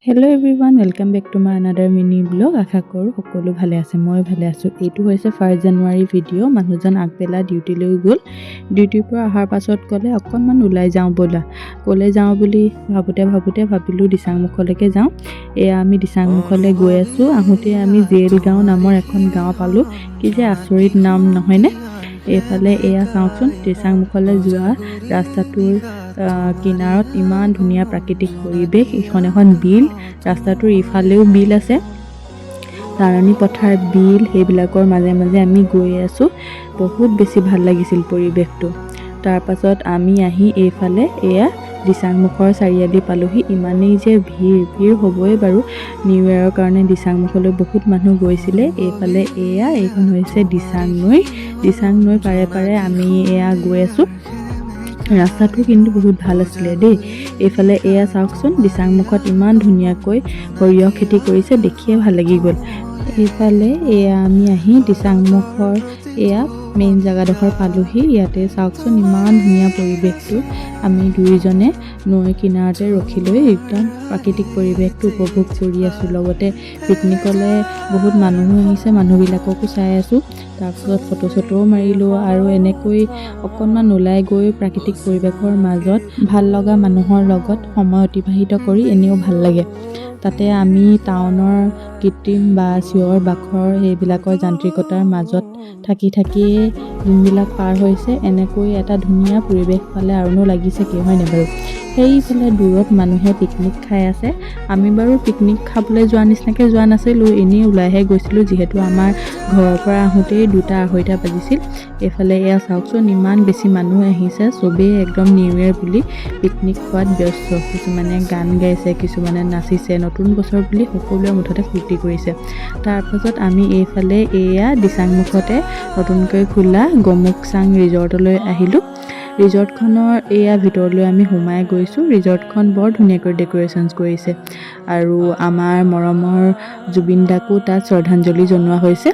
Hello' everyone, welcome back to my another mini blog. আশা কৰোঁ সকলো ভালে আছে, মই ভালে আছোঁ। এইটো হৈছে 1 জানুৱাৰী ভিডিঅ'। মানুহজন আগবেলা ডিউটিলৈ গ'ল। ডিউটিৰ পৰা অহাৰ পাছত ক'লে অকণমান ওলাই যাওঁ ব'লা। ক'লৈ যাওঁ বুলি ভাবিলোঁ দিচাংমুখলৈকে যাওঁ। এয়া আমি দিচাংমুখলৈ গৈ আছোঁ। আহোঁতে আমি জেল গাঁও নামৰ এখন গাঁও পালোঁ। কি যে আচৰিত নাম নহয়নে? এইফালে এয়া চাওকচোন, দিচাংমুখলৈ যোৱা ৰাস্তাটোৰ কিনাৰত ইমান ধুনীয়া প্ৰাকৃতিক পৰিৱেশ। এইখন এখন বিল, ৰাস্তাটোৰ ইফালেও বিল আছে, চাৰণি পথাৰ, বিল, সেইবিলাকৰ মাজে মাজে আমি গৈ আছোঁ। বহুত বেছি ভাল লাগিছিল পৰিৱেশটো। তাৰপাছত আমি আহি এইফালে এয়া দিচাংমুখৰ চাৰিআলি পালোহি। ইমানেই যে ভিৰ হ'বই বাৰু। নিউ ইয়েৰৰ কাৰণে দিচাংমুখলৈ বহুত মানুহ গৈছিলে। এইফালে এইখন হৈছে দিচাং নৈ পাৰে আমি এয়া গৈ আছোঁ। ৰাস্তাটো কিন্তু বহুত ভাল আছিলে দেই। এইফালে এয়া চাওকচোন, দিচাংমুখত ইমান ধুনীয়াকৈ সৰিয়হ খেতি কৰিছে, দেখিয়ে ভাল লাগি গ'ল। এইফালে এয়া আমি আহি দিচাংমুখৰ এয়া মেইন জেগাডোখৰ পালোহি। ইয়াতে চাওকচোন ইমান ধুনীয়া পৰিৱেশটো। আমি দুয়োজনে নৈ কিনাৰতে ৰখি লৈ একদম প্ৰাকৃতিক পৰিৱেশটো উপভোগ কৰি আছোঁ। লগতে পিকনিকলৈ বহুত মানুহো আহিছে, মানুহবিলাককো চাই আছোঁ। তাৰপিছত ফটো মাৰিলোঁ আৰু এনেকৈ অকণমান ওলাই গৈ প্ৰাকৃতিক পৰিৱেশৰ মাজত ভাল লগা মানুহৰ লগত সময় অতিবাহিত কৰি এনেও ভাল লাগে। তাতে আমি টাউনৰ কৃত্ৰিম বা চিঞৰ বাখৰ সেইবিলাকৰ যান্ত্ৰিকতাৰ মাজত থাকিয়ে দিনবিলাক পাৰ হৈছে। এনেকৈ এটা ধুনীয়া পৰিৱেশ পালে আৰুনো লাগিছে কি, হয়নে বাৰু? সেইফালে দূৰত মানুহে পিকনিক খাই আছে। আমি বাৰু পিকনিক খাবলৈ যোৱা নিচিনাকৈ যোৱা নাছিলোঁ, এনেই ওলাইহে গৈছিলোঁ, যিহেতু আমাৰ ঘৰৰ পৰা আহোঁতেই 2-2:30 বাজিছিল। এইফালে এয়া চাওকচোন, ইমান বেছি মানুহ আহিছে। চবেই একদম নিউ ইয়েৰ বুলি পিকনিক খোৱাত ব্যস্ত। কিছুমানে গান গাইছে, কিছুমানে নাচিছে, নতুন বছৰ বুলি সকলোৱে মুঠতে ফূৰ্তি কৰিছে। তাৰপাছত আমি এইফালে এয়া দিচাংমুখতে নতুনকৈ খোলা গমুকচাং ৰিজৰ্টলৈ আহিলোঁ। ৰিজৰ্টখনৰ এয়া ভিতৰলৈ আমি সোমাই গৈছোঁ। ৰিজৰ্টখন বৰ ধুনীয়াকৈ ডেক'ৰেশ্যনছ কৰিছে আৰু আমাৰ মৰমৰ জুবিন দাকো তাত শ্ৰদ্ধাঞ্জলি জনোৱা হৈছে।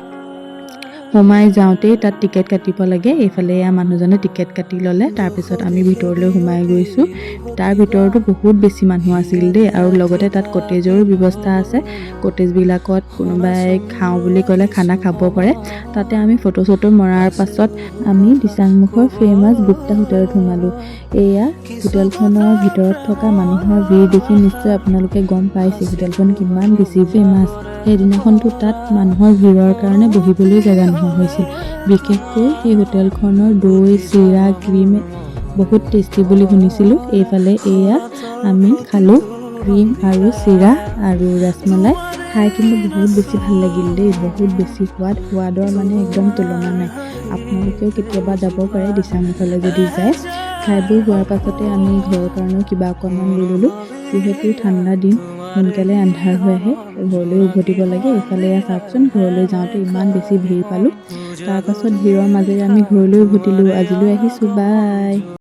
সোমাই যাওঁতেই তাত টিকেট কাটিব লাগে। এইফালে এয়া মানুহজনে টিকেট কাটি ল'লে। তাৰপিছত আমি ভিতৰলৈ সোমাই গৈছোঁ। তাৰ ভিতৰতো বহুত বেছি মানুহ আছিল দেই, আৰু লগতে তাত কটেজৰো ব্যৱস্থা আছে। কটেজবিলাকত কোনোবাই খাওঁ বুলি ক'লে খানা খাব পাৰে। তাতে আমি ফটো মৰাৰ পাছত আমি দিচাংমুখৰ ফেমাছ গুপ্তা হোটেলত সোমালোঁ। এয়া হোটেলখনৰ ভিতৰত থকা মানুহৰ ভিৰ দেখি নিশ্চয় আপোনালোকে গম পাইছে হোটেলখন কিমান বেছি ফেমাছ। সেইদিনাখনতো তাত মানুহৰ ভিৰৰ কাৰণে বহিবলৈ জেগা নোহোৱা হৈছিল। বিশেষকৈ সেই হোটেলখনৰ দৈ, চিৰা, ক্ৰীম বহুত টেষ্টি বুলি শুনিছিলোঁ। এইফালে এয়া আমি খালোঁ ক্ৰীম আৰু চিৰা আৰু ৰসমলাই। খাই কিন্তু বহুত বেছি ভাল লাগিল দেই, বহুত বেছি সোৱাদৰ মানে একদম তুলনা নাই। আপোনালোকেও কেতিয়াবা যাব পাৰে দিচাংমুখলৈ যদি যায়। খাই বৈ হোৱাৰ পাছতে আমি ঘৰৰ কাৰণেও কিবা অকণমান লৈ ল'লোঁ, যিহেতু ঠাণ্ডা দিন, সোনকালে আন্ধাৰ হৈ আহে, ঘৰলৈ উভতিব লাগে। এইফালে চাওকচোন, ঘৰলৈ যাওঁতে ইমান বেছি ভিৰ পালোঁ। তাৰপাছত ভিৰৰ মাজেৰে আমি ঘৰলৈ উভতিলোঁ। আজিলৈ আহিছোঁ, বাই।